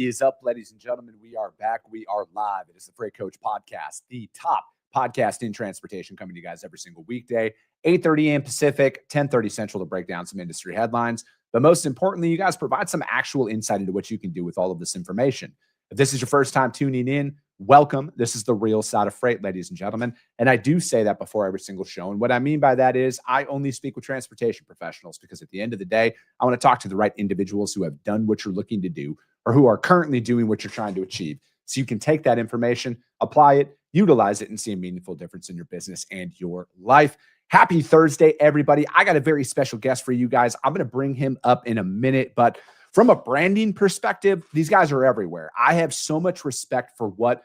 is up, ladies and gentlemen? We are back. We are live. It is the Freight Coach Podcast, the top podcast in transportation, coming to you guys every single weekday, 8:30 a.m. Pacific, 10:30 Central, to break down some industry headlines. But most importantly, you guys provide some actual insight into what you can do with all of this information. If this is your first time tuning in, welcome. This is the real side of freight, ladies and gentlemen. And I do say that before every single show. And what I mean by that is I only speak with transportation professionals, because at the end of the day, I want to talk to the right individuals who have done what you're looking to do or who are currently doing what you're trying to achieve. So you can take that information, apply it, utilize it, and see a meaningful difference in your business and your life. Happy Thursday, everybody. I got a very special guest for you guys. I'm going to bring him up in a minute, but from a branding perspective, these guys are everywhere. I have so much respect for what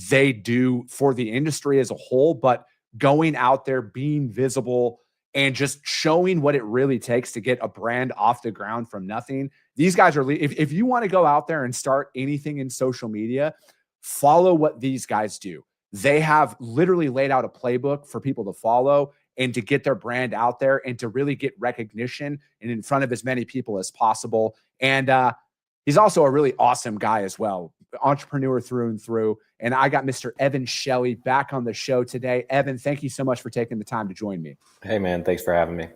they do for the industry as a whole, but going out there, being visible, and just showing what it really takes to get a brand off the ground from nothing. These guys are, if you want to go out there and start anything in social media, follow what these guys do. They have literally laid out a playbook for people to follow and to get their brand out there and to really get recognition and in front of as many people as possible. And he's also a really awesome guy as well, entrepreneur through and through. And I got Mr. Evan Shelley back on the show today. Evan, thank you so much for taking the time to join me. Hey man, thanks for having me.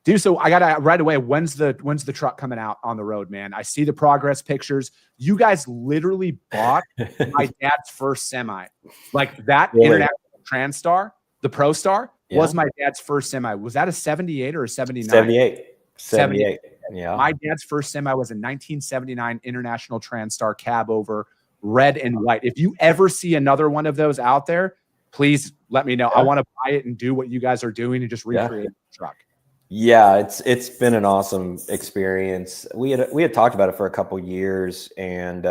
Dude, so I gotta right away. When's the truck coming out on the road, man? I see the progress pictures. You guys literally bought my dad's first semi, like that. Really? International Transtar, the Pro Star, was my dad's first semi. Was that a 78 or a 79? 78. Yeah. My dad's first semi was a 1979 International Transtar cab over, red and white. If you ever see another one of those out there, please let me know. I want to buy it and do what you guys are doing and just recreate the truck. Yeah, it's been an awesome experience. We had talked about it for a couple years, and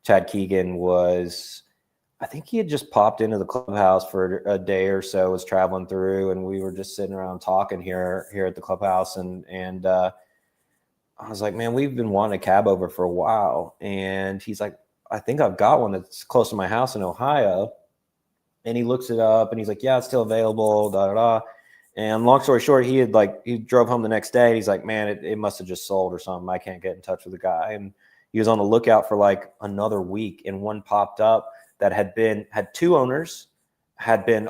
Chad Keegan was, I think he had just popped into the clubhouse for a day or so, was traveling through, and we were just sitting around talking here at the clubhouse, and I was like, man, we've been wanting a cab over for a while. And he's like, I think I've got one that's close to my house in Ohio. And he looks it up and he's like, yeah, it's still available, da da da. And long story short, he drove home the next day. He's like, man, it must have just sold or something. I can't get in touch with the guy. And he was on the lookout for like another week, and one popped up that had two owners,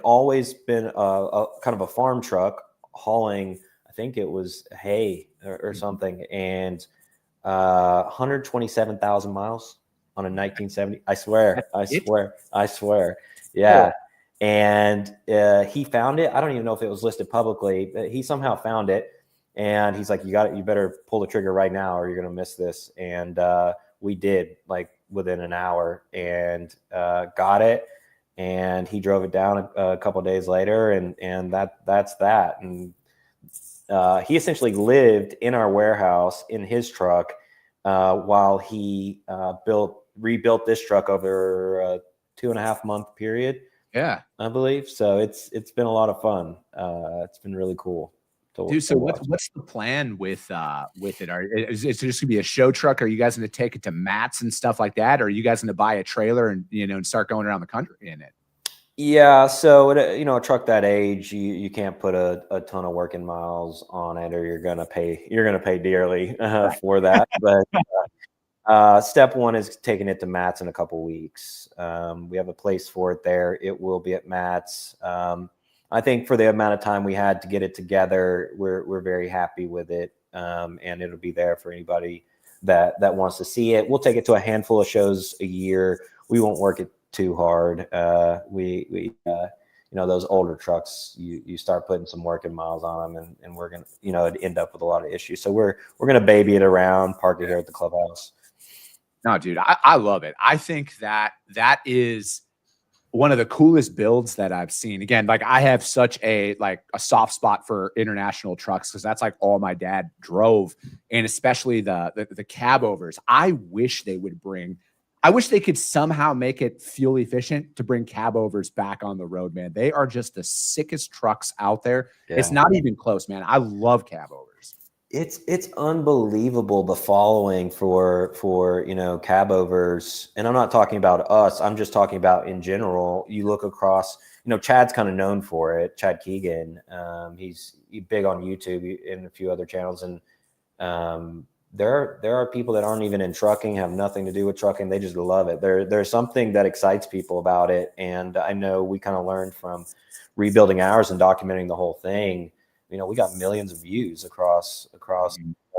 always been a kind of a farm truck hauling, I think it was hay or something, and 127,000 miles on a 1970. I swear. Yeah. And he found it. I don't even know if it was listed publicly, but he somehow found it. And he's like, you better pull the trigger right now or you're going to miss this. And we did, like within an hour, and got it. And he drove it down a couple of days later, and that's that. And he essentially lived in our warehouse in his truck while he rebuilt this truck over a 2.5 month period. Yeah, I believe so. It's been a lot of fun. It's been really cool. Dude, so what's the plan with it? Is it just gonna be a show truck? Are you guys gonna take it to mats and stuff like that? Or are you guys gonna buy a trailer and and start going around the country in it? Yeah, so a truck that age, you can't put a ton of working miles on it, or you're gonna pay dearly for that. But step one is taking it to mats in a couple weeks. We have a place for it there. It will be at mats. I think for the amount of time we had to get it together, we're very happy with it, and it'll be there for anybody that wants to see it. We'll take it to a handful of shows a year. We won't work it too hard. Those older trucks, you start putting some working miles on them, and we're gonna end up with a lot of issues. So we're gonna baby it around, park it here at the clubhouse. No, dude, I love it. I think that is one of the coolest builds that I've seen. Again, like I have such a soft spot for international trucks, because that's like all my dad drove, and especially the cab overs. I wish they could somehow make it fuel efficient to bring cab overs back on the road, man. They are just the sickest trucks out there. Yeah. It's not even close, man. I love cab overs. It's unbelievable, the following for cab overs. And I'm not talking about us. I'm just talking about in general. You look across, Chad's kind of known for it. Chad Keegan, he's big on YouTube and a few other channels. And there are people that aren't even in trucking, have nothing to do with trucking. They just love it. There's something that excites people about it. And I know we kind of learned from rebuilding ours and documenting the whole thing. You know, we got millions of views across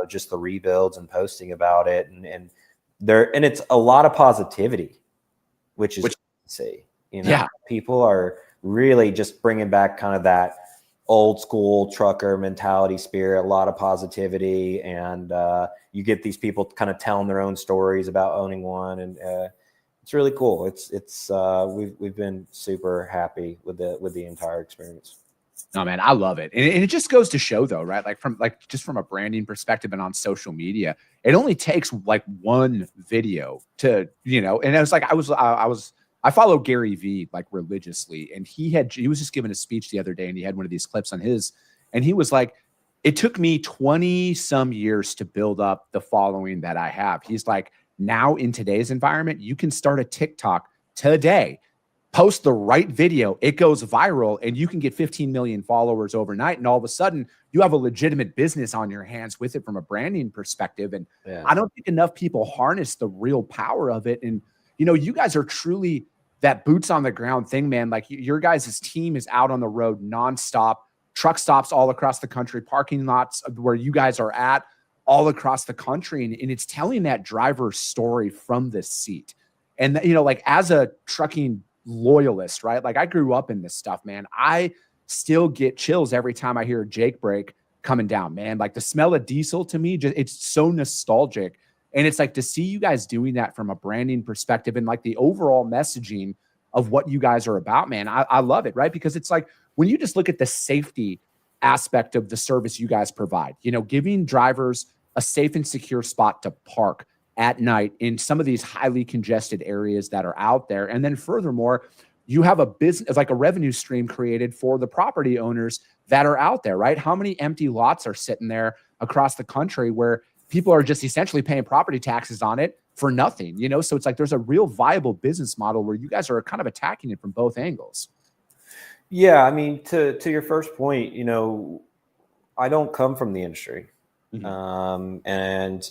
just the rebuilds and posting about it. And it's a lot of positivity, which is good to see. You know, people are really just bringing back kind of that old school trucker mentality spirit, a lot of positivity. And you get these people kind of telling their own stories about owning one. And it's really cool. We've been super happy with the entire experience. No, man, I love it. And it just goes to show though, right? Just from a branding perspective and on social media, it only takes like one video to, you know, and I follow Gary Vee like religiously, and he was just giving a speech the other day, and he had one of these clips on his, and he was like, it took me 20 some years to build up the following that I have. He's like, now in today's environment, you can start a TikTok today, post the right video, it goes viral, and you can get 15 million followers overnight. And all of a sudden you have a legitimate business on your hands with it from a branding perspective. And I don't think enough people harness the real power of it. And, you know, you guys are truly that boots on the ground thing, man. Like your guys' team is out on the road nonstop, truck stops all across the country, parking lots where you guys are at all across the country. And it's telling that driver's story from the seat. And, you know, like as a trucking loyalist, right? Like I grew up in this stuff, man. I still get chills every time I hear a Jake brake coming down, man. Like the smell of diesel to me, it's so nostalgic. And it's like to see you guys doing that from a branding perspective and like the overall messaging of what you guys are about, man. I love it, right? Because it's like when you just look at the safety aspect of the service you guys provide, you know, giving drivers a safe and secure spot to park at night in some of these highly congested areas that are out there. And then furthermore, you have a business, like a revenue stream created for the property owners that are out there, right? How many empty lots are sitting there across the country where people are just essentially paying property taxes on it for nothing, you know? So it's like there's a real viable business model where you guys are kind of attacking it from both angles. Yeah, I mean, to your first point, you know, I don't come from the industry. And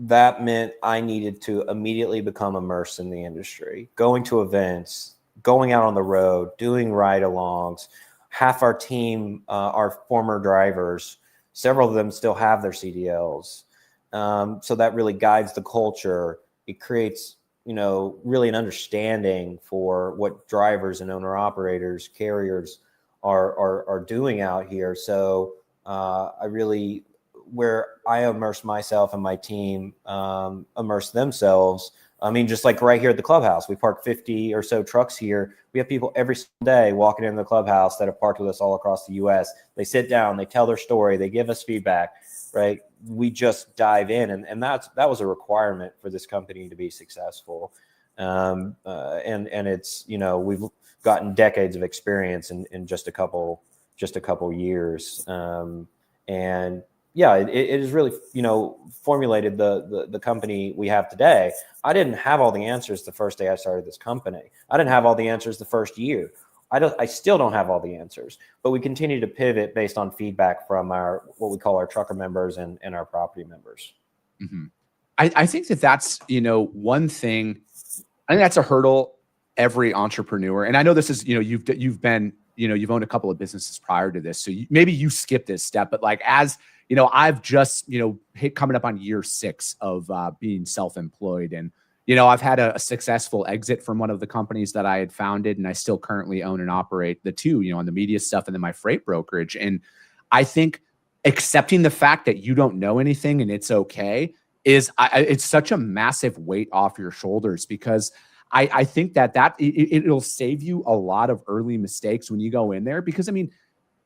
that meant I needed to immediately become immersed in the industry, going to events, going out on the road, doing ride-alongs. Half our team are former drivers. Several of them still have their CDLs. So that really guides the culture. It creates, you know, really an understanding for what drivers and owner-operators, carriers are doing out here. So I really, where I immerse myself and my team immerse themselves. I mean, just like right here at the clubhouse, we park 50 or so trucks here. We have people every single day walking in the clubhouse that have parked with us all across the U.S. They sit down, they tell their story, they give us feedback, right? We just dive in, and that was a requirement for this company to be successful. And it's, you know, we've gotten decades of experience in just a couple years. And yeah, it has really, you know, formulated the company we have today. I didn't have all the answers the first day I started this company. I didn't have all the answers the first year. I still don't have all the answers, but we continue to pivot based on feedback from what we call our trucker members and our property members. Mm-hmm. I think that's, you know, one thing. I think that's a hurdle every entrepreneur. And I know this is, you know, you've been, you know, you've owned a couple of businesses prior to this. So maybe you skip this step, but like, as you know, I've just, you know, coming up on year 6 of being self-employed. And, you know, I've had a successful exit from one of the companies that I had founded, and I still currently own and operate the two, you know, on the media stuff and then my freight brokerage. And I think accepting the fact that you don't know anything and it's okay it's such a massive weight off your shoulders, because I think it'll save you a lot of early mistakes when you go in there. Because I mean,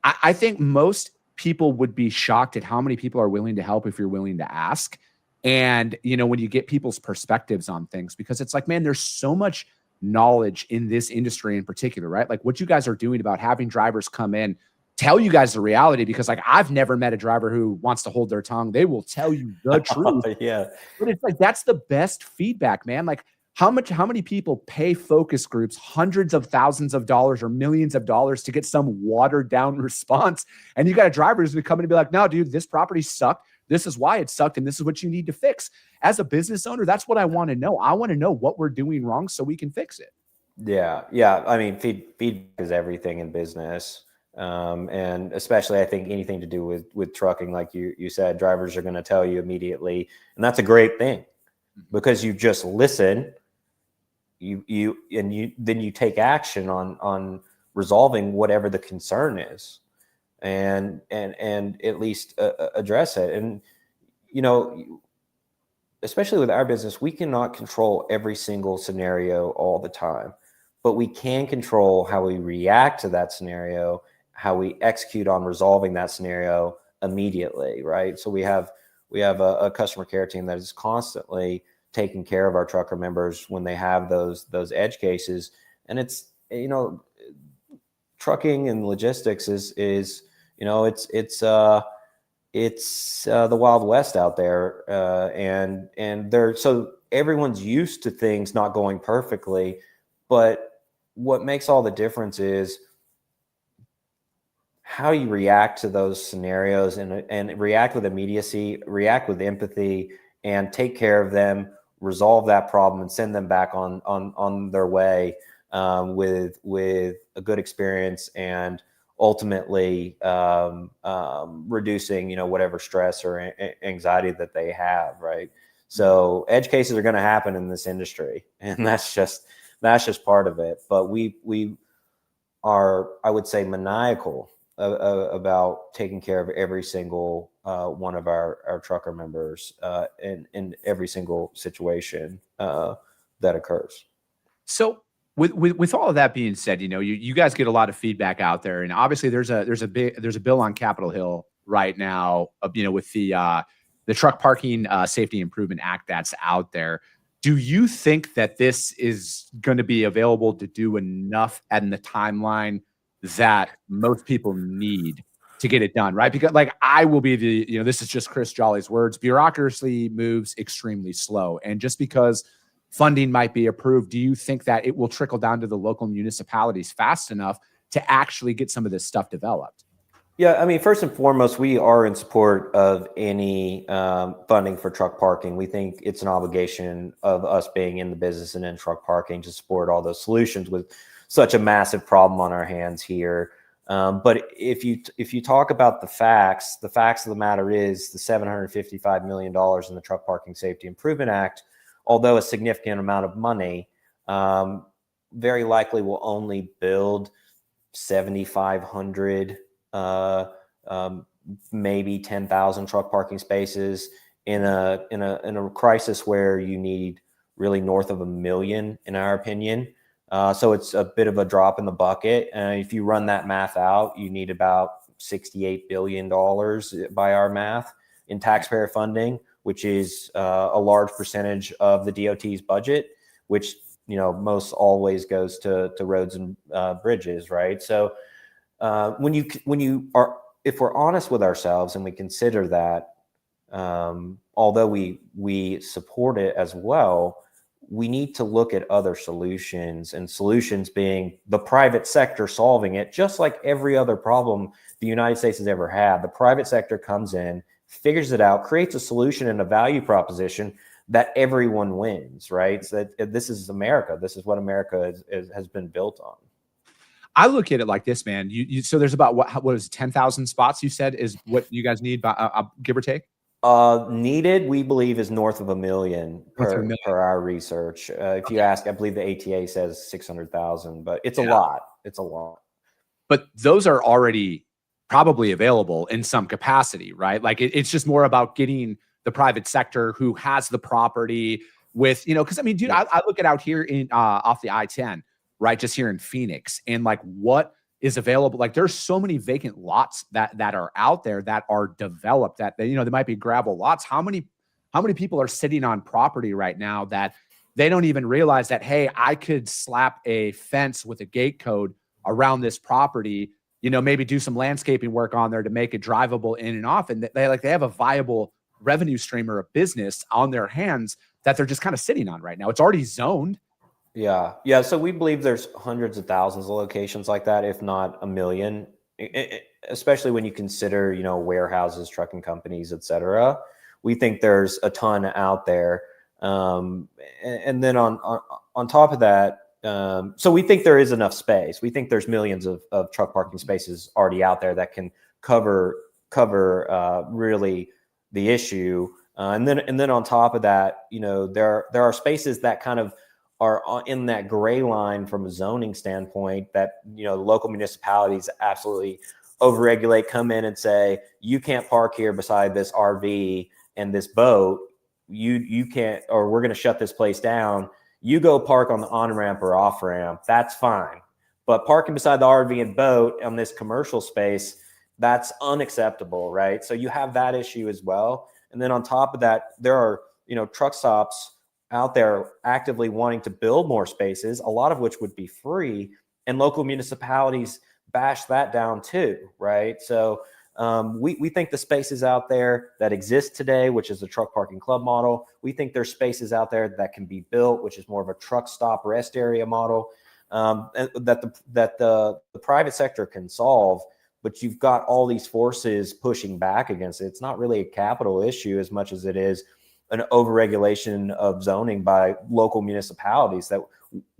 I think most people would be shocked at how many people are willing to help if you're willing to ask. And, you know, when you get people's perspectives on things, because it's like, man, there's so much knowledge in this industry in particular, right? Like what you guys are doing about having drivers come in, tell you guys the reality, because like I've never met a driver who wants to hold their tongue. They will tell you the truth. Yeah. But it's like, that's the best feedback, man. Like how many people pay focus groups hundreds of thousands of dollars or millions of dollars to get some watered down response? And you got a driver who's going to come in and be like, no, dude, this property sucked. this is why it sucked, and this is what you need to fix. As a business owner, that's what I want to know. I want to know what we're doing wrong so we can fix it. Yeah. Yeah. I mean, feedback is everything in business. And especially I think anything to do with trucking, like you said, drivers are going to tell you immediately. And that's a great thing because you just listen, then you take action on resolving whatever the concern is and at least address it. And, especially with our business, we cannot control every single scenario all the time, but we can control how we react to that scenario, how we execute on resolving that scenario immediately, right? So we have a customer care team that is constantly taking care of our trucker members when they have those edge cases. And it's, trucking and logistics is it's the Wild West out there. And so everyone's used to things not going perfectly, but what makes all the difference is how you react to those scenarios and react with immediacy, react with empathy, and take care of them, resolve that problem, and send them back on their way with a good experience and ultimately reducing whatever stress or anxiety that they have, right? So edge cases are going to happen in this industry, and that's just part of it. But we are, I would say, maniacal about taking care of every single one of our trucker members in every single situation that occurs. So with all of that being said, you guys get a lot of feedback out there, and obviously there's a bill on Capitol Hill right now, with the Truck Parking Safety Improvement Act that's out there. Do you think that this is going to be available to do enough in the timeline that most people need to get it done, right? Because I will be this is just Chris Jolly's words, bureaucracy moves extremely slow. And just because funding might be approved, do you think that it will trickle down to the local municipalities fast enough to actually get some of this stuff developed? Yeah, I mean, first and foremost, we are in support of any funding for truck parking. We think it's an obligation of us being in the business and in truck parking to support all those solutions with such a massive problem on our hands here. But if you talk about the facts of the matter is the $755 million in the Truck Parking Safety Improvement Act, although a significant amount of money, very likely will only build 7,500, maybe 10,000 truck parking spaces in a crisis where you need really north of 1 million, in our opinion. So it's a bit of a drop in the bucket. If you run that math out, you need about $68 billion by our math in taxpayer funding, which is a large percentage of the DOT's budget, which most always goes to roads and bridges, right? So if we're honest with ourselves and we consider that, although we support it as well, we need to look at other solutions, and solutions being the private sector solving it, just like every other problem the United States has ever had. The private sector comes in, figures it out, creates a solution and a value proposition that everyone wins, right? So this is America. This is what America has been built on. I look at it like this, man. So there's about what is 10,000 spots you said is what you guys need, by, give or take? Needed, we believe, is north of 1 million per our research. If you ask, I believe the ATA says 600,000, but it's a lot. It's a lot. But those are already probably available in some capacity, right? Like it's just more about getting the private sector who has the property with, because I mean, dude, I look at out here in off the I-10, right? Just here in Phoenix, and like what is available. Like there's so many vacant lots that are out there that are developed that, they might be gravel lots. How many people are sitting on property right now that they don't even realize that, hey, I could slap a fence with a gate code around this property, maybe do some landscaping work on there to make it drivable in and off. And they have a viable revenue stream or a business on their hands that they're just kind of sitting on right now. It's already zoned. Yeah. So we believe there's hundreds of thousands of locations like that, if not 1 million especially when you consider, warehouses, trucking companies, et cetera. We think there's a ton out there. And then on top of that, so we think there is enough space. We think there's millions of truck parking spaces already out there that can cover really the issue. And then on top of that, there are spaces that kind of are in that gray line from a zoning standpoint that, local municipalities absolutely overregulate, come in and say, you can't park here beside this RV and this boat. You can't, or we're going to shut this place down. You go park on the on-ramp or off-ramp. That's fine. But parking beside the RV and boat on this commercial space, that's unacceptable, right? So you have that issue as well. And then on top of that, there are, truck stops out there actively wanting to build more spaces, a lot of which would be free, and local municipalities bash that down too, right? So we think the spaces out there that exist today, which is the truck parking club model, we think there's spaces out there that can be built, which is more of a truck stop rest area model, that the private sector can solve. But you've got all these forces pushing back against it. It's not really a capital issue as much as it is an overregulation of zoning by local municipalities, that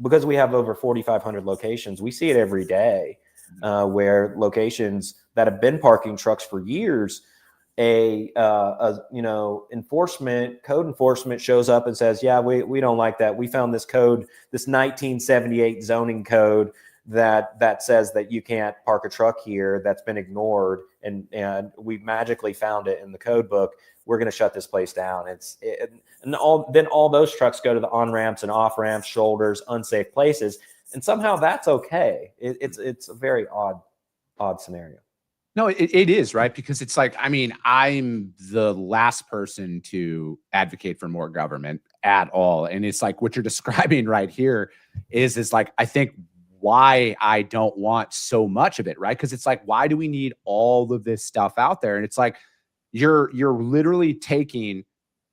because we have over 4,500 locations, we see it every day, where locations that have been parking trucks for years, code enforcement shows up and says, yeah, we don't like that. We found this code, this 1978 zoning code that says that you can't park a truck here, that's been ignored, and we magically found it in the code book. We're going to shut this place down. Then all those trucks go to the on ramps and off ramps, shoulders, unsafe places, and somehow that's okay. It's a very odd scenario. No, it is, right? Because it's like, I mean, I'm the last person to advocate for more government at all, and it's like what you're describing right here is like, I think why I don't want so much of it, right? Because it's like, why do we need all of this stuff out there? And it's like, you're literally taking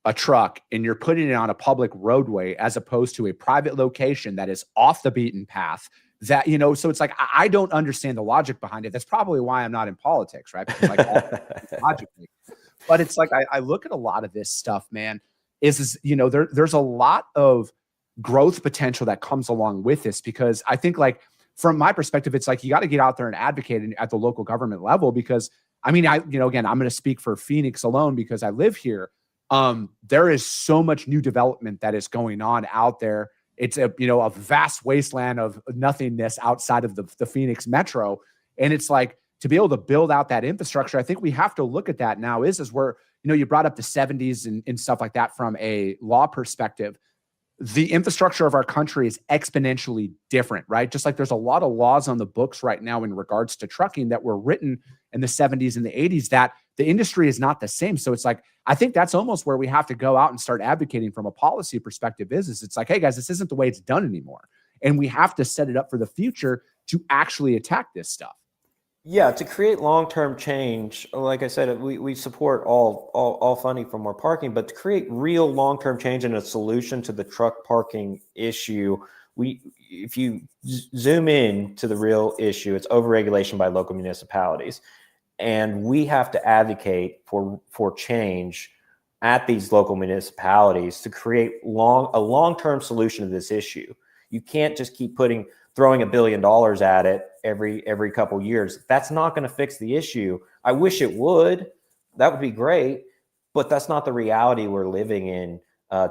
a truck and you're putting it on a public roadway as opposed to a private location that is off the beaten path. That, so it's like, I don't understand the logic behind it. That's probably why I'm not in politics, right? Because like logically, but it's like, I look at a lot of this stuff, man, there's a lot of growth potential that comes along with this, because I think, like, from my perspective, it's like, you got to get out there and advocate at the local government level, because I mean, again, I'm going to speak for Phoenix alone because I live here. There is so much new development that is going on out there. It's a vast wasteland of nothingness outside of the Phoenix metro. And it's like, to be able to build out that infrastructure, I think we have to look at that now is where, you brought up the 70s and stuff like that from a law perspective. The infrastructure of our country is exponentially different, right? Just like there's a lot of laws on the books right now in regards to trucking that were written in the 70s and the 80s, that the industry is not the same. So it's like, I think that's almost where we have to go out and start advocating from a policy perspective is it's like, hey guys, this isn't the way it's done anymore. And we have to set it up for the future to actually attack this stuff. Yeah, to create long-term change, like I said, we support all funding for more parking, but to create real long-term change and a solution to the truck parking issue, if you zoom in to the real issue, it's overregulation by local municipalities, and we have to advocate for change at these local municipalities to create a long-term solution to this issue. You can't just keep throwing $1 billion at it every couple years. That's not going to fix the issue. I wish it would. That would be great, but that's not the reality we're living in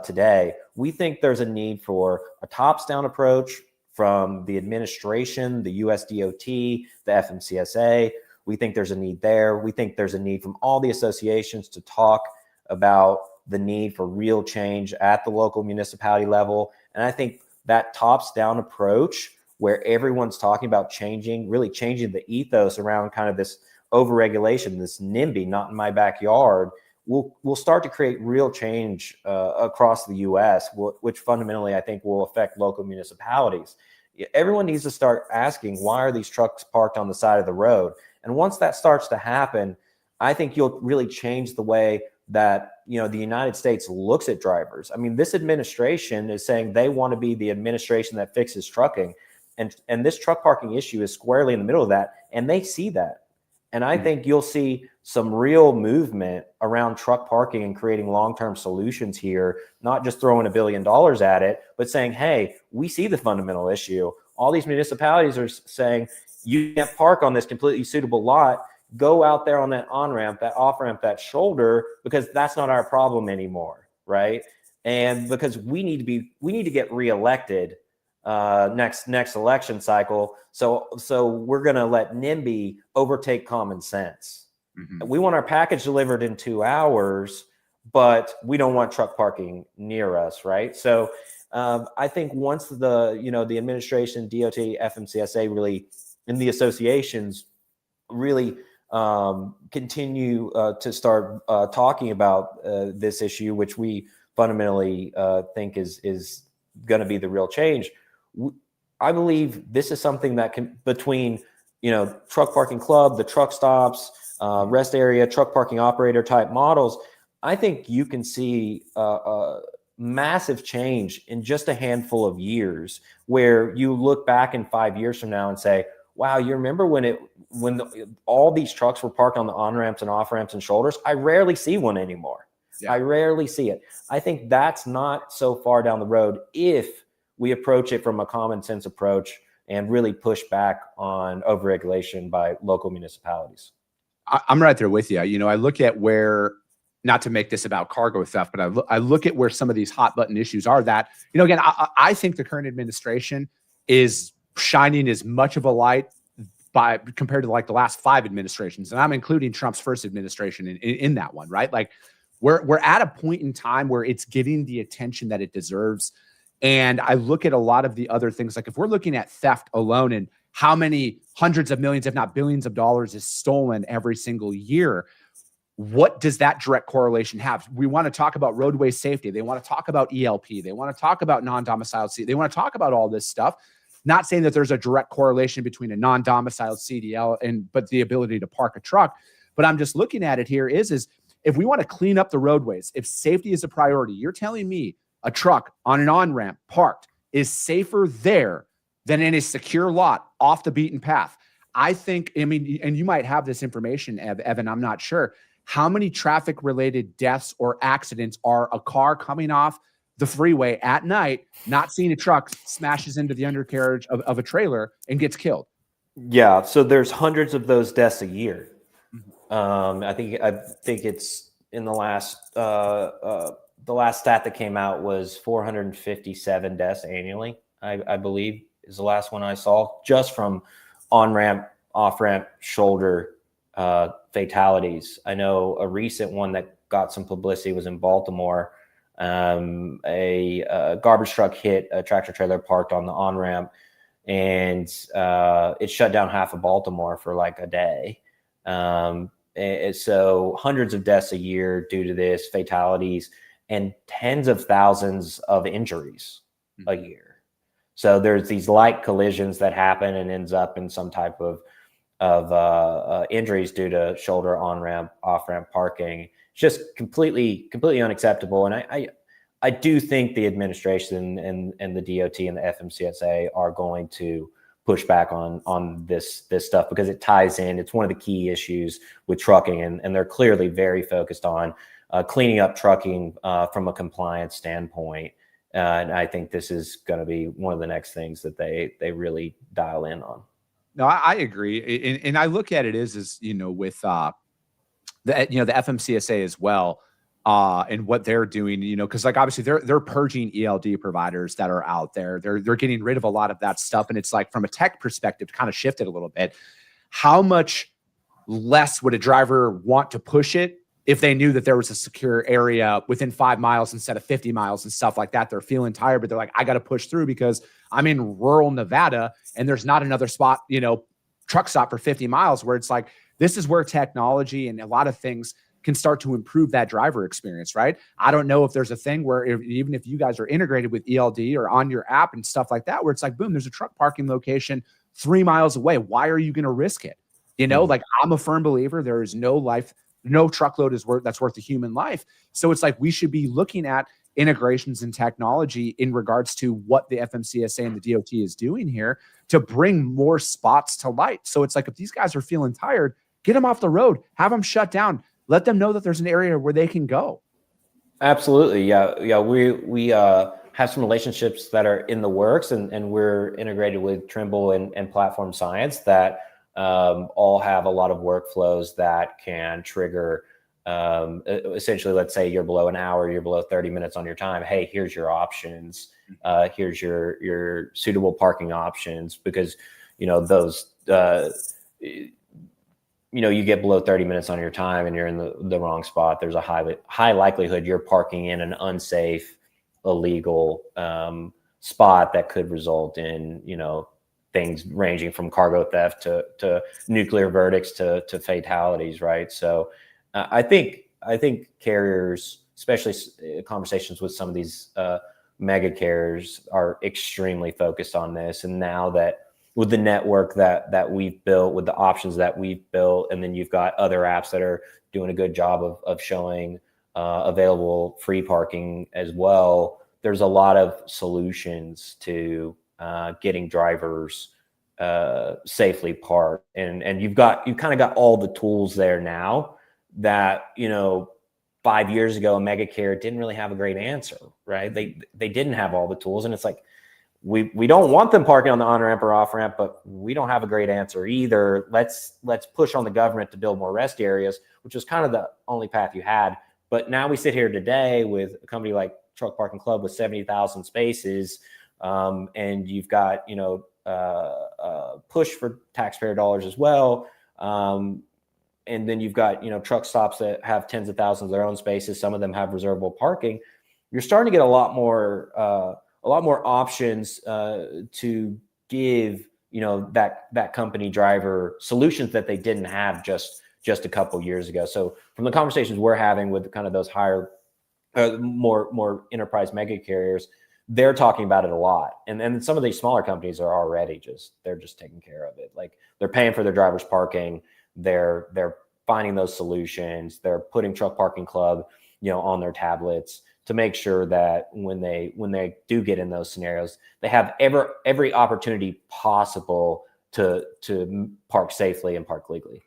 today. We think there's a need for a tops-down approach from the administration, the USDOT, the FMCSA. We think there's a need there. We think there's a need from all the associations to talk about the need for real change at the local municipality level. And I think that tops-down approach, where everyone's talking about really changing the ethos around kind of this overregulation, this NIMBY, not in my backyard, will start to create real change across the U.S., which fundamentally I think will affect local municipalities. Everyone needs to start asking, why are these trucks parked on the side of the road? And once that starts to happen, I think you'll really change the way that the United States looks at drivers. I mean, this administration is saying they want to be the administration that fixes trucking. And this truck parking issue is squarely in the middle of that, and they see that. And I think you'll see some real movement around truck parking and creating long-term solutions here, not just throwing $1 billion at it, but saying, hey, we see the fundamental issue. All these municipalities are saying, you can't park on this completely suitable lot. Go out there on that on-ramp, that off-ramp, that shoulder, because that's not our problem anymore, right? And because we need to get reelected next election cycle. So we're going to let NIMBY overtake common sense. We want our package delivered in 2 hours, but we don't want truck parking near us, right? So I think once the administration, DOT, FMCSA really, and the associations really continue to start talking about this issue, which we fundamentally think is going to be the real change. I believe this is something that can, between, truck parking club, the truck stops, rest area, truck parking operator type models, I think you can see a massive change in just a handful of years, where you look back in 5 years from now and say, wow, you remember when all these trucks were parked on the on-ramps and off-ramps and shoulders? I rarely see one anymore. Yeah. I rarely see it. I think that's not so far down the road if we approach it from a common sense approach and really push back on overregulation by local municipalities. I'm right there with you. I look at where, not to make this about cargo theft, but I look at where some of these hot button issues are that, again, I think the current administration is shining as much of a light compared to like the last 5 administrations. And I'm including Trump's first administration in that one, right? Like we're at a point in time where it's getting the attention that it deserves. And I look at a lot of the other things, like if we're looking at theft alone and how many hundreds of millions, if not billions of dollars is stolen every single year, what does that direct correlation have? We want to talk about roadway safety. They want to talk about ELP. They want to talk about non-domiciled CDL. They want to talk about all this stuff. Not saying that there's a direct correlation between a non-domiciled CDL but the ability to park a truck. But I'm just looking at it here is if we want to clean up the roadways, if safety is a priority, you're telling me a truck on an on-ramp parked is safer there than in a secure lot off the beaten path. I think, and you might have this information, Evan, I'm not sure. How many traffic-related deaths or accidents are a car coming off the freeway at night, not seeing a truck, smashes into the undercarriage of a trailer and gets killed? Yeah, so there's hundreds of those deaths a year. I think it's in the last stat that came out was 457 deaths annually, I believe is the last one I saw, just from on-ramp, off-ramp, shoulder fatalities. I know a recent one that got some publicity was in Baltimore. A garbage truck hit a tractor trailer parked on the on-ramp, and it shut down half of Baltimore for like a day. And so hundreds of deaths a year due to this, fatalities, and tens of thousands of injuries a year. So there's these light collisions that happen and ends up in some type of injuries due to shoulder, on-ramp, off-ramp parking. It's just completely unacceptable. And I do think the administration and the DOT and the FMCSA are going to push back on this stuff, because it ties in. It's one of the key issues with trucking, and they're clearly very focused on cleaning up trucking from a compliance standpoint. And I think this is going to be one of the next things that they really dial in on. No, I agree. And I look at it with the FMCSA as well, and what they're doing, because like obviously they're purging ELD providers that are out there. They're getting rid of a lot of that stuff. And it's like, from a tech perspective, kind of shifted a little bit. How much less would a driver want to push it if they knew that there was a secure area within 5 miles instead of 50 miles and stuff like that? They're feeling tired, but they're like, I got to push through because I'm in rural Nevada and there's not another spot, truck stop for 50 miles, where it's like, this is where technology and a lot of things can start to improve that driver experience, right? I don't know if there's a thing where even if you guys are integrated with ELD or on your app and stuff like that, where it's like, boom, there's a truck parking location 3 miles away. Why are you going to risk it? Like, I'm a firm believer there is no truckload that's worth a human life. So it's like, we should be looking at integrations and technology in regards to what the FMCSA and the DOT is doing here to bring more spots to light. So it's like, if these guys are feeling tired, get them off the road, have them shut down, let them know that there's an area where they can go. Absolutely. Yeah. We have some relationships that are in the works, and we're integrated with Trimble and Platform Science that all have a lot of workflows that can trigger essentially, let's say you're below an hour, you're below 30 minutes on your time. Hey, here's your options. Here's your suitable parking options, because, those, you get below 30 minutes on your time and you're in the wrong spot. There's a high likelihood you're parking in an unsafe, illegal spot that could result in, things ranging from cargo theft to nuclear verdicts to fatalities, right? So I think carriers, especially conversations with some of these mega carriers, are extremely focused on this. And now that with the network that we've built, with the options that we've built, and then you've got other apps that are doing a good job of showing available free parking as well, there's a lot of solutions to getting drivers safely parked. And you've kind of got all the tools there now that, 5 years ago, a mega carrier didn't really have a great answer, right? They didn't have all the tools. And it's like, we don't want them parking on the on-ramp or off-ramp, but we don't have a great answer either. Let's push on the government to build more rest areas, which was kind of the only path you had. But now we sit here today with a company like Truck Parking Club with 70,000 spaces, and you've got, push for taxpayer dollars as well. And then you've got, truck stops that have tens of thousands of their own spaces. Some of them have reservable parking. You're starting to get a lot more options to give, that company driver solutions that they didn't have just a couple years ago. So from the conversations we're having with kind of those higher, more enterprise mega carriers, they're talking about it a lot. And then some of these smaller companies are already they're just taking care of it. Like, they're paying for their drivers parking. They're finding those solutions. They're putting Truck Parking Club, on their tablets to make sure that when they do get in those scenarios, they have every opportunity possible to park safely and park legally.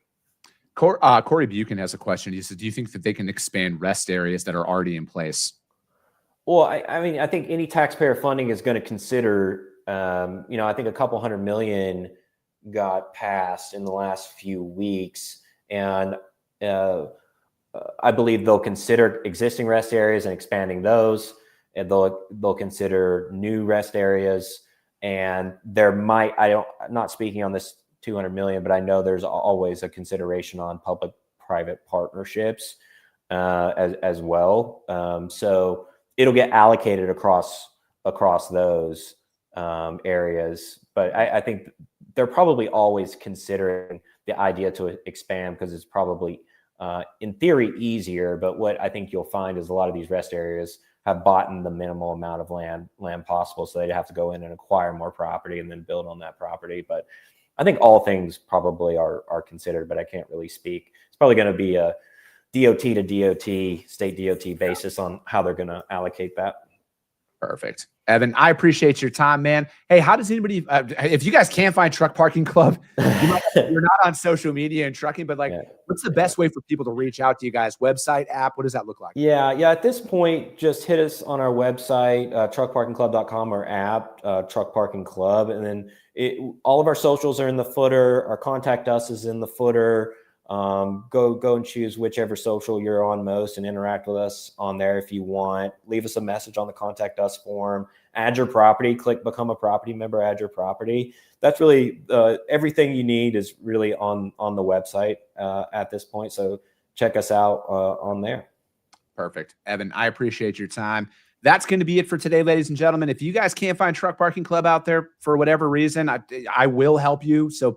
Corey Buchan has a question. He says, do you think that they can expand rest areas that are already in place? Well, I think any taxpayer funding is going to consider, I think a couple $100 million got passed in the last few weeks. And I believe they'll consider existing rest areas and expanding those. And they'll consider new rest areas. And there might, I'm not speaking on this $200 million, but I know there's always a consideration on public-private partnerships as well. So it'll get allocated across those areas. But I think they're probably always considering the idea to expand, because it's probably, in theory, easier. But what I think you'll find is a lot of these rest areas have bought in the minimal amount of land possible, so they'd have to go in and acquire more property and then build on that property. But I think all things probably are considered, but I can't really speak. It's probably going to be a DOT to DOT, state DOT basis on how they're going to allocate that. Perfect. Evan, I appreciate your time, man. Hey, how does anybody, if you guys can't find Truck Parking Club, you're not on social media and trucking, but what's the best way for people to reach out to you guys? Website, app? What does that look like? Yeah. At this point, just hit us on our website, truckparkingclub.com, or app, Truck Parking Club. And then all of our socials are in the footer. Our contact us is in the footer. Go and choose whichever social you're on most and interact with us on there if you want. Leave us a message on the contact us form. Add your property, click become a property member, add your property. That's really everything you need is really on the website at this point. So check us out on there. Perfect. Evan, I appreciate your time. That's going to be it for today, ladies and gentlemen. If you guys can't find Truck Parking Club out there for whatever reason, I will help you. So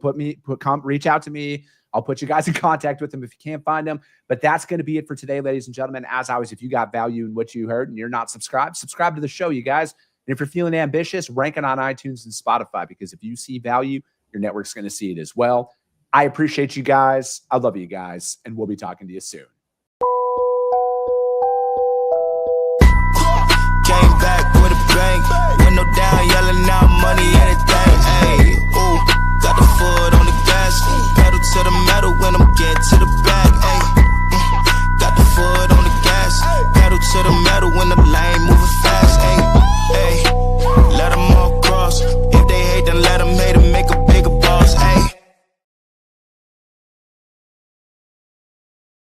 reach out to me. I'll put you guys in contact with them if you can't find them. But that's going to be it for today, ladies and gentlemen. As always, if you got value in what you heard and you're not subscribed, subscribe to the show, you guys. And if you're feeling ambitious, rank it on iTunes and Spotify, because if you see value, your network's going to see it as well. I appreciate you guys. I love you guys. And we'll be talking to you soon. Came back with a bang. Window down, yelling out money, anything. Hey, ooh, got the foot on the gas. Pedal to the metal when I'm getting get